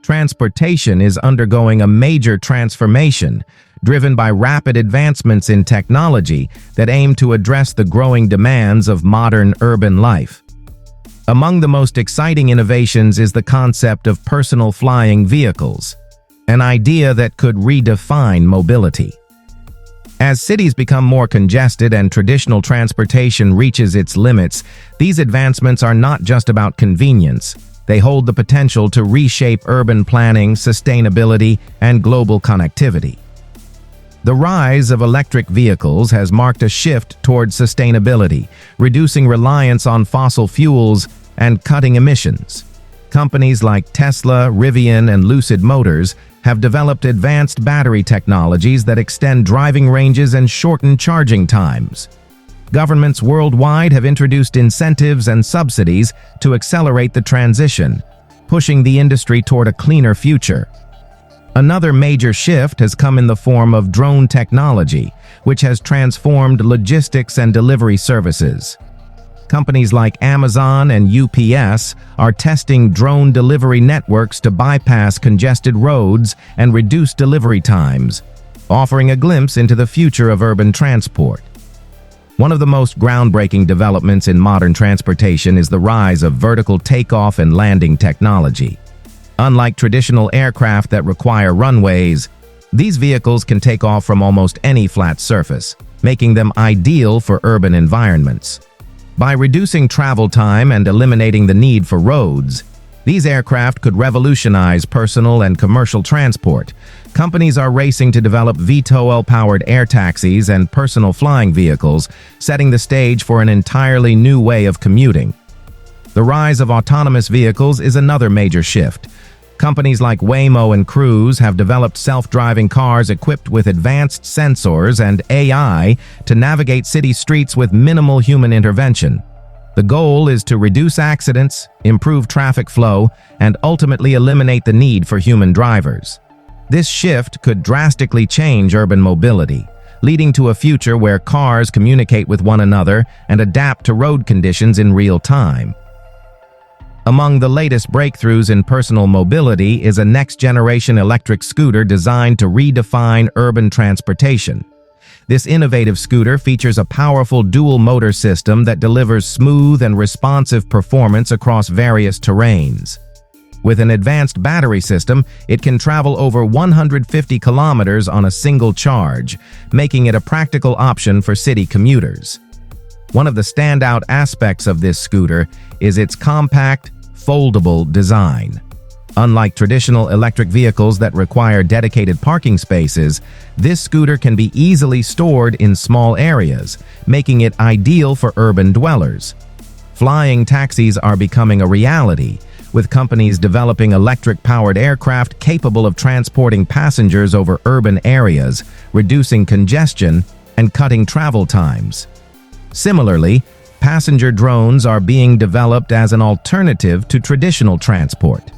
Transportation is undergoing a major transformation, driven by rapid advancements in technology that aim to address the growing demands of modern urban life. Among the most exciting innovations is the concept of personal flying vehicles, an idea that could redefine mobility. As cities become more congested and traditional transportation reaches its limits, these advancements are not just about convenience. They hold the potential to reshape urban planning, sustainability, and global connectivity. The rise of electric vehicles has marked a shift toward sustainability, reducing reliance on fossil fuels and cutting emissions. Companies like Tesla, Rivian, and Lucid Motors have developed advanced battery technologies that extend driving ranges and shorten charging times. Governments worldwide have introduced incentives and subsidies to accelerate the transition, pushing the industry toward a cleaner future. Another major shift has come in the form of drone technology, which has transformed logistics and delivery services. Companies like Amazon and UPS are testing drone delivery networks to bypass congested roads and reduce delivery times, offering a glimpse into the future of urban transport. One of the most groundbreaking developments in modern transportation is the rise of vertical takeoff and landing technology. Unlike traditional aircraft that require runways, these vehicles can take off from almost any flat surface, making them ideal for urban environments. By reducing travel time and eliminating the need for roads, these aircraft could revolutionize personal and commercial transport. Companies are racing to develop VTOL-powered air taxis and personal flying vehicles, setting the stage for an entirely new way of commuting. The rise of autonomous vehicles is another major shift. Companies like Waymo and Cruise have developed self-driving cars equipped with advanced sensors and AI to navigate city streets with minimal human intervention. The goal is to reduce accidents, improve traffic flow, and ultimately eliminate the need for human drivers. This shift could drastically change urban mobility, leading to a future where cars communicate with one another and adapt to road conditions in real time. Among the latest breakthroughs in personal mobility is a next-generation electric scooter designed to redefine urban transportation. This innovative scooter features a powerful dual-motor system that delivers smooth and responsive performance across various terrains. With an advanced battery system, it can travel over 150 kilometers on a single charge, making it a practical option for city commuters. One of the standout aspects of this scooter is its compact, foldable design. Unlike traditional electric vehicles that require dedicated parking spaces, this scooter can be easily stored in small areas, making it ideal for urban dwellers. Flying taxis are becoming a reality, with companies developing electric-powered aircraft capable of transporting passengers over urban areas, reducing congestion and cutting travel times. Similarly, passenger drones are being developed as an alternative to traditional transport.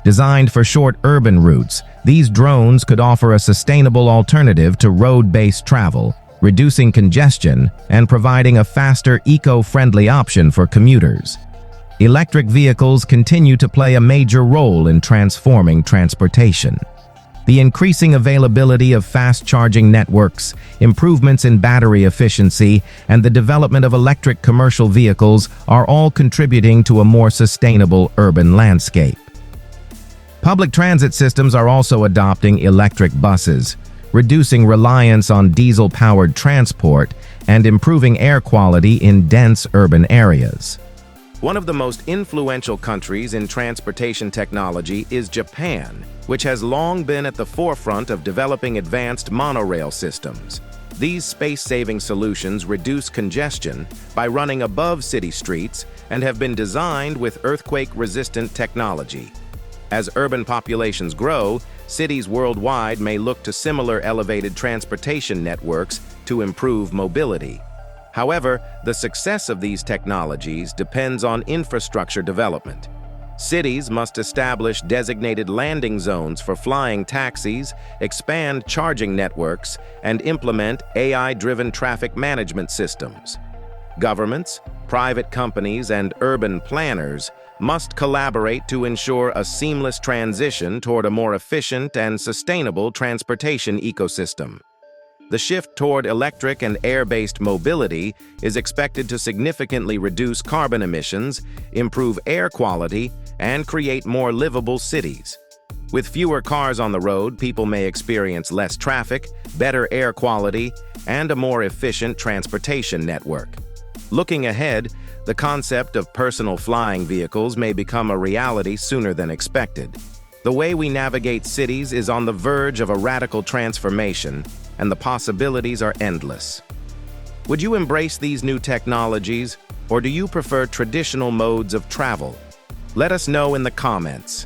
Designed for short urban routes, these drones could offer a sustainable alternative to road-based travel, reducing congestion and providing a faster, eco-friendly option for commuters. Electric vehicles continue to play a major role in transforming transportation. The increasing availability of fast-charging networks, improvements in battery efficiency, and the development of electric commercial vehicles are all contributing to a more sustainable urban landscape. Public transit systems are also adopting electric buses, reducing reliance on diesel-powered transport and improving air quality in dense urban areas. One of the most influential countries in transportation technology is Japan, which has long been at the forefront of developing advanced monorail systems. These space-saving solutions reduce congestion by running above city streets and have been designed with earthquake-resistant technology. As urban populations grow, cities worldwide may look to similar elevated transportation networks to improve mobility. However, the success of these technologies depends on infrastructure development. Cities must establish designated landing zones for flying taxis, expand charging networks, and implement AI-driven traffic management systems. Governments, private companies, and urban planners must collaborate to ensure a seamless transition toward a more efficient and sustainable transportation ecosystem. The shift toward electric and air-based mobility is expected to significantly reduce carbon emissions, improve air quality, and create more livable cities. With fewer cars on the road, people may experience less traffic, better air quality, and a more efficient transportation network. Looking ahead, the concept of personal flying vehicles may become a reality sooner than expected. The way we navigate cities is on the verge of a radical transformation, and the possibilities are endless. Would you embrace these new technologies, or do you prefer traditional modes of travel? Let us know in the comments.